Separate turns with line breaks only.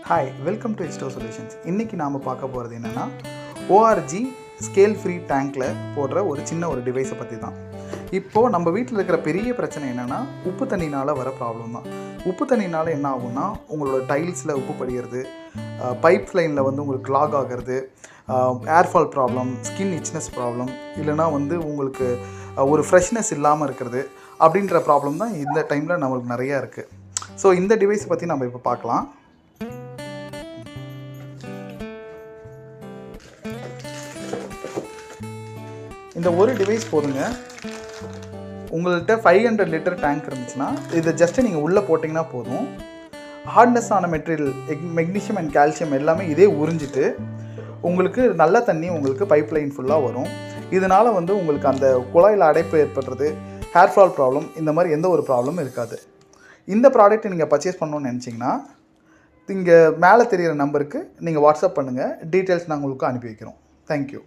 Hi, welcome to எக்ஸ்டோ solutions. இன்றைக்கி நாம் பார்க்க போகிறது என்னென்னா, ஓஆர்ஜி ஸ்கேல் ஃப்ரீ டேங்க்கில் போடுற ஒரு சின்ன ஒரு டிவைஸை பற்றி தான். இப்போது நம்ம வீட்டில் இருக்கிற பெரிய பிரச்சனை என்னென்னா, உப்பு தண்ணினால் வர ப்ராப்ளம் தான். உப்பு தண்ணினால் என்ன ஆகும்னா, உங்களோட டைல்ஸில் உப்பு படிகிறது, பைப் லைனில் வந்து உங்களுக்கு கிளாக் ஆகிறது, ஏர்ஃபால் ப்ராப்ளம், ஸ்கின் இச்னஸ் ப்ராப்ளம், இல்லைனா வந்து உங்களுக்கு ஒரு ஃப்ரெஷ்னஸ் இல்லாமல் இருக்கிறது அப்படின்ற ப்ராப்ளம் தான் இந்த டைமில் நம்மளுக்கு நிறையா இருக்குது. ஸோ இந்த டிவைஸை பற்றி நம்ம இப்போ பார்க்கலாம். இந்த ஒரு டிவைஸ் போதுங்க. உங்கள்கிட்ட 500 லிட்டர் டேங்க் இருந்துச்சுன்னா இதை ஜஸ்ட்டு நீங்கள் உள்ளே போட்டிங்கன்னா போதும். ஹார்ட்னஸ் ஆன மெட்டீரியல், மெக்னீஷியம் அண்ட் கால்சியம் எல்லாமே இதே உறிஞ்சிட்டு உங்களுக்கு நல்ல தண்ணி உங்களுக்கு பைப் லைன் ஃபுல்லாக வரும். இதனால் வந்து உங்களுக்கு அந்த குழாயில் அடைப்பு ஏற்படுறது, ஹேர் ஃபால் ப்ராப்ளம், இந்த மாதிரி எந்த ஒரு ப்ராப்ளமும் இருக்காது. இந்த ப்ராடக்ட்டை நீங்கள் பர்ச்சேஸ் பண்ணணுன்னு நினச்சிங்கன்னா இங்கே மேலே தெரிகிற நம்பருக்கு நீங்கள் வாட்ஸ்அப் பண்ணுங்கள். டீட்டெயில்ஸ் நாங்கள் உங்களுக்கு அனுப்பி வைக்கிறோம். தேங்க்யூ.